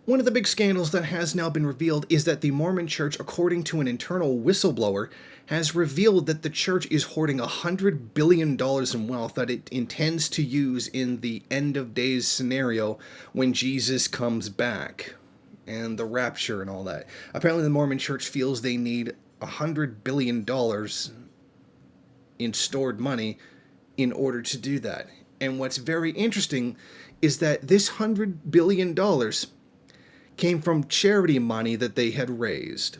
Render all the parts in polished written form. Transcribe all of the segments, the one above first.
One of the big scandals that has now been revealed is that the Mormon Church, according to an internal whistleblower, has revealed that the church is hoarding $100 billion in wealth that it intends to use in the end of days scenario when Jesus comes back and the rapture and all that. Apparently, the Mormon Church feels they need $100 billion in stored money in order to do that. And what's very interesting is that this $100 billion came from charity money that they had raised.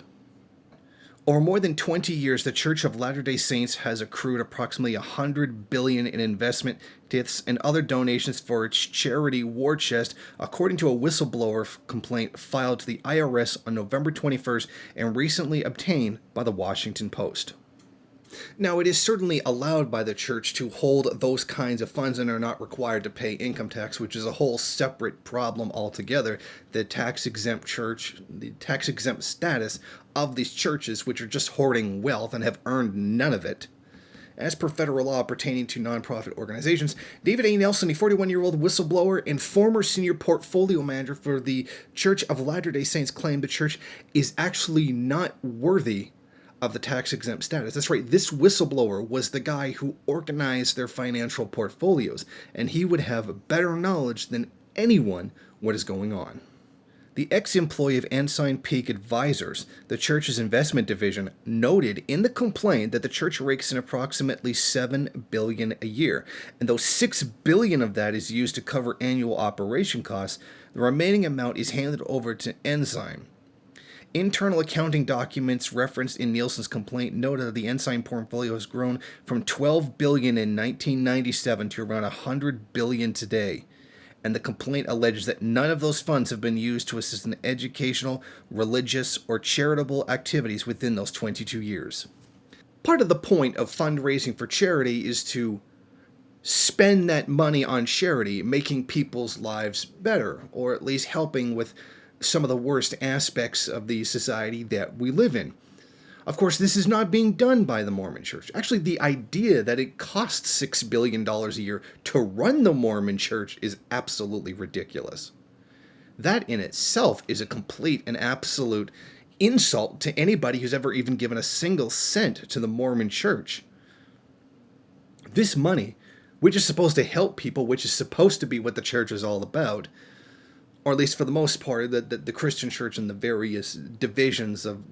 Over more than 20 years, the Church of Latter-day Saints has accrued approximately $100 billion in investment, gifts, and other donations for its charity war chest, according to a whistleblower complaint filed to the IRS on November 21st and recently obtained by the Washington Post. Now, it is certainly allowed by the church to hold those kinds of funds and are not required to pay income tax, which is a whole separate problem altogether. The tax-exempt status of these churches, which are just hoarding wealth and have earned none of it. As per federal law pertaining to nonprofit organizations, David A. Nelson, a 41-year-old whistleblower and former senior portfolio manager for the Church of Latter-day Saints, claimed the church is actually not worthy of the tax-exempt status. That's right, this whistleblower was the guy who organized their financial portfolios, and he would have better knowledge than anyone what is going on. The ex-employee of Ensign Peak Advisors, the church's investment division, noted in the complaint that the church rakes in approximately $7 billion a year, and though $6 billion of that is used to cover annual operation costs, the remaining amount is handed over to Ensign. Internal accounting documents referenced in Nielsen's complaint noted that the Ensign portfolio has grown from $12 billion in 1997 to around $100 billion today. And the complaint alleges that none of those funds have been used to assist in educational, religious, or charitable activities within those 22 years. Part of the point of fundraising for charity is to spend that money on charity, making people's lives better, or at least helping with some of the worst aspects of the society that we live in. Of course, this is not being done by the Mormon Church. Actually, the idea that it costs $6 billion a year to run the Mormon Church is absolutely ridiculous. That in itself is a complete and absolute insult to anybody who's ever even given a single cent to the Mormon Church. This money, which is supposed to help people, which is supposed to be what the church is all about, or at least for the most part, the Christian church and the various divisions of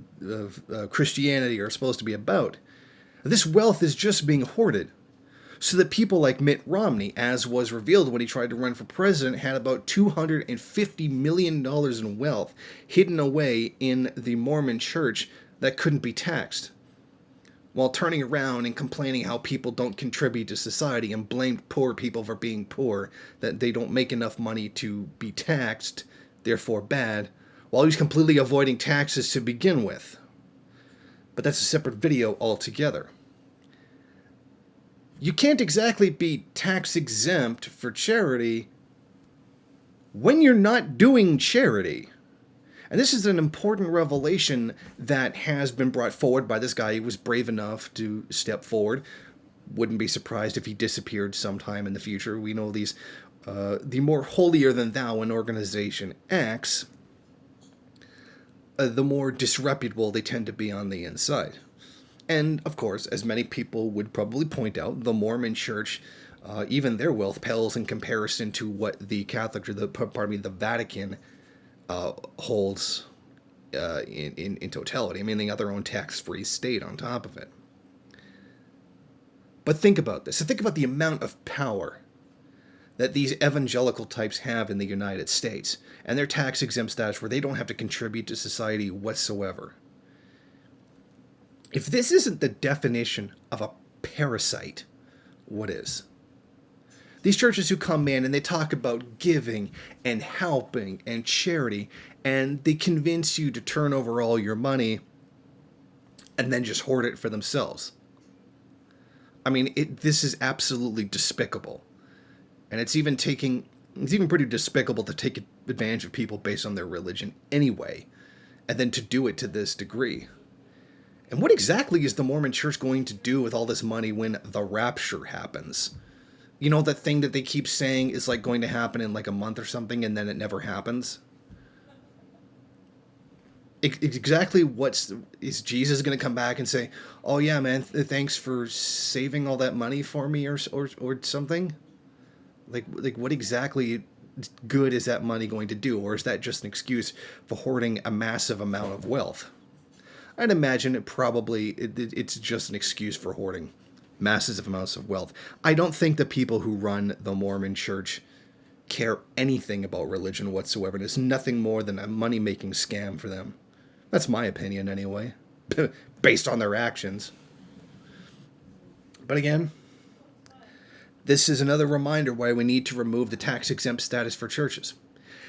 Christianity are supposed to be about. This wealth is just being hoarded, so that people like Mitt Romney, as was revealed when he tried to run for president, had about $250 million in wealth hidden away in the Mormon church that couldn't be taxed, while turning around and complaining how people don't contribute to society and blamed poor people for being poor, that they don't make enough money to be taxed, therefore bad, while he's completely avoiding taxes to begin with. But that's a separate video altogether. You can't exactly be tax exempt for charity when you're not doing charity. And this is an important revelation that has been brought forward by this guy who was brave enough to step forward. Wouldn't be surprised if he disappeared sometime in the future. We know these, the more holier than thou an organization acts, the more disreputable they tend to be on the inside. And, of course, as many people would probably point out, the Mormon Church, even their wealth pales in comparison to what the Catholic, or the Vatican holds in totality. I mean, they got their own tax-free state on top of it. But think about this. So think about the amount of power that these evangelical types have in the United States and their tax-exempt status where they don't have to contribute to society whatsoever. If this isn't the definition of a parasite, what is? These churches who come in and they talk about giving and helping and charity, and they convince you to turn over all your money and then just hoard it for themselves. I mean, this is absolutely despicable. And it's even pretty despicable to take advantage of people based on their religion anyway, and then to do it to this degree. And what exactly is the Mormon Church going to do with all this money when the rapture happens? You know, that thing that they keep saying is like going to happen in like a month or something, and then it never happens? Exactly. Is Jesus going to come back and say, "Oh yeah, man, thanks for saving all that money for me," or something? Like what exactly good is that money going to do, or is that just an excuse for hoarding a massive amount of wealth? I'd imagine it's just an excuse for hoarding massive amounts of wealth. I don't think the people who run the Mormon Church care anything about religion whatsoever. And it's nothing more than a money-making scam for them. That's my opinion, anyway, based on their actions. But again, this is another reminder why we need to remove the tax-exempt status for churches.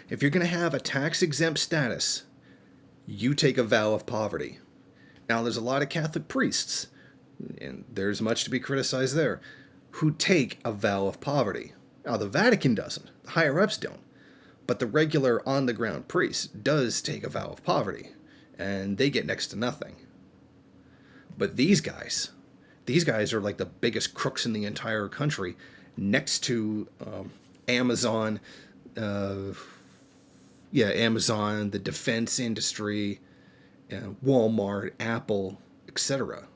If you're going to have a tax-exempt status, you take a vow of poverty. Now, there's a lot of Catholic priests, and there's much to be criticized there, who take a vow of poverty. Now, the Vatican doesn't. The higher-ups don't. But the regular on-the-ground priest does take a vow of poverty, and they get next to nothing. But these guys are like the biggest crooks in the entire country, next to Amazon, Amazon, the defense industry, Walmart, Apple, etc.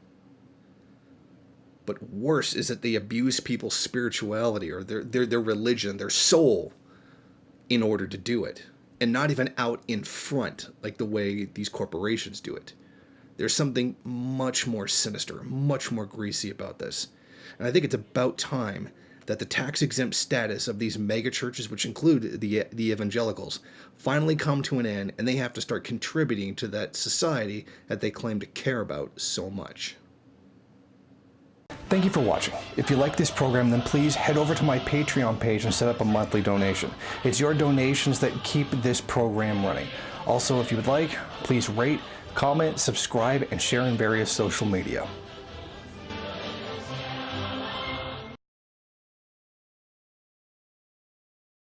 But worse is that they abuse people's spirituality or their religion, their soul, in order to do it. And not even out in front, like the way these corporations do it. There's something much more sinister, much more greasy about this. And I think it's about time that the tax-exempt status of these mega churches, which include the evangelicals, finally come to an end, and they have to start contributing to that society that they claim to care about so much. Thank you for watching. If you like this program, then please head over to my Patreon page and set up a monthly donation. It's your donations that keep this program running. Also, if you would like, please rate, comment, subscribe, and share in various social media.